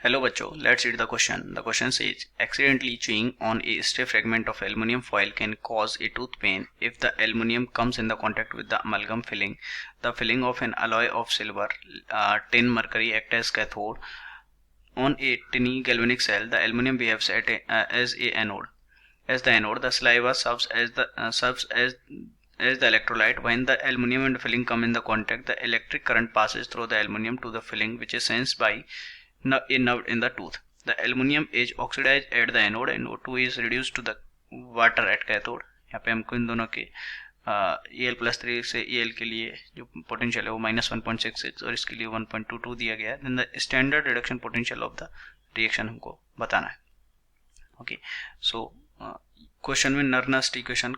Hello बच्चों, let's read the question. The question says, accidentally chewing on a stray fragment of aluminum foil can cause a tooth pain if the aluminum comes in the contact with the amalgam filling. The filling of an alloy of silver, tin, mercury act as cathode. On a tiny galvanic cell, the aluminum behaves as a anode. As the anode, the saliva serves as the electrolyte. When the aluminum and filling come in the contact, the electric current passes through the aluminum to the filling, which is sensed by a nerve in the tooth. The aluminum is oxidized at the anode and O2 is reduced to the water at cathode. यहाँ पे हमको इन दोनों के Al+3 से Al के लिए जो potential है वो -1.66 और इसके लिए 1.22 दिया गया है. Then the standard reduction potential of the reaction हमको बताना है. ओके, सो क्वेश्चन में नर्नस्ट इक्वेशन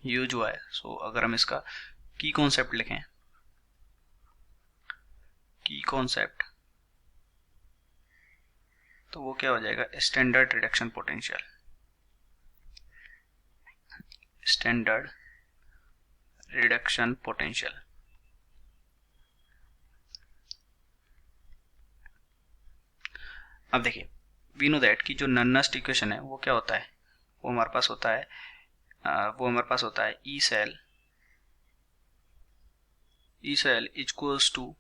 यूज हुआ है. सो अगर हम इसका की कॉन्सेप्ट लिखें, की कॉन्सेप्ट, तो वो क्या हो जाएगा, standard reduction potential. Standard reduction potential. अब देखिए, वी नो दैट कि जो नर्नस्ट इक्वेशन है वो क्या होता है, वो हमारे पास होता है E cell equals to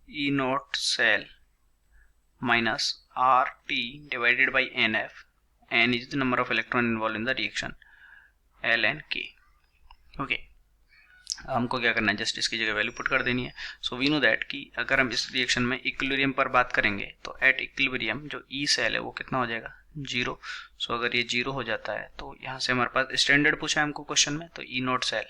E naught cell minus RT divided by NF. N is the number of electron involved in the reaction, L and K. Okay, हमको क्या करना है, जस्ट इसकी जगह वैल्यू पुट कर देनी है. सो वी नो दैट कि अगर हम इस रिएक्शन में इक्विलिब्रियम पर बात करेंगे तो एट इक्विलिब्रियम जो ई सेल है वो कितना हो जाएगा, 0. सो अगर ये 0 हो जाता है तो यहाँ से हमारे पास स्टैंडर्ड पूछा है हमको क्वेश्चन में, तो ई नॉट सेल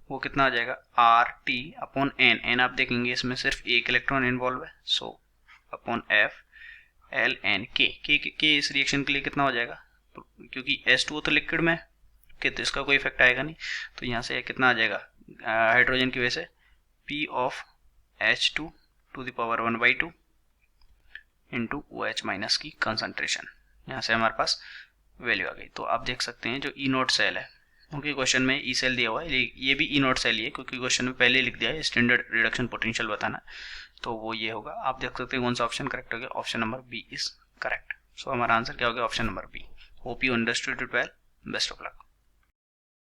वो कितना आ जाएगा, RT अपॉन N. एन आप देखेंगे इसमें सिर्फ एक इलेक्ट्रॉन इन्वॉल्व है, so upon F L N K इस रिएक्शन के लिए कितना हो जाएगा, क्योंकि H2O तो लिक्विड में है तो इसका कोई इफेक्ट आएगा नहीं, तो यहाँ से कितना आ जाएगा हाइड्रोजन की वजह से P of H2 to the power 1/2 into OH minus की कंसंट्रेशन. यहाँ से हमारे पास वैल्यू आ गई. तो आप देख सकते हैं जो ई नोट सेल है, क्योंकि क्वेश्चन में ई सेल दिया हुआ है, ये भी ई नोट सेल ही है क्योंकि क्वेश्चन में पहले लिख दिया है स्टैंडर्ड रिडक्शन पोटेंशियल बताना, तो वो ये होगा. आप देख सकते हैं कौन सा ऑप्शन करेक्ट हो गया, option number B is correct. So हमारा आंसर क्या हो गया, option number B. Hope you understood it well. Best of luck.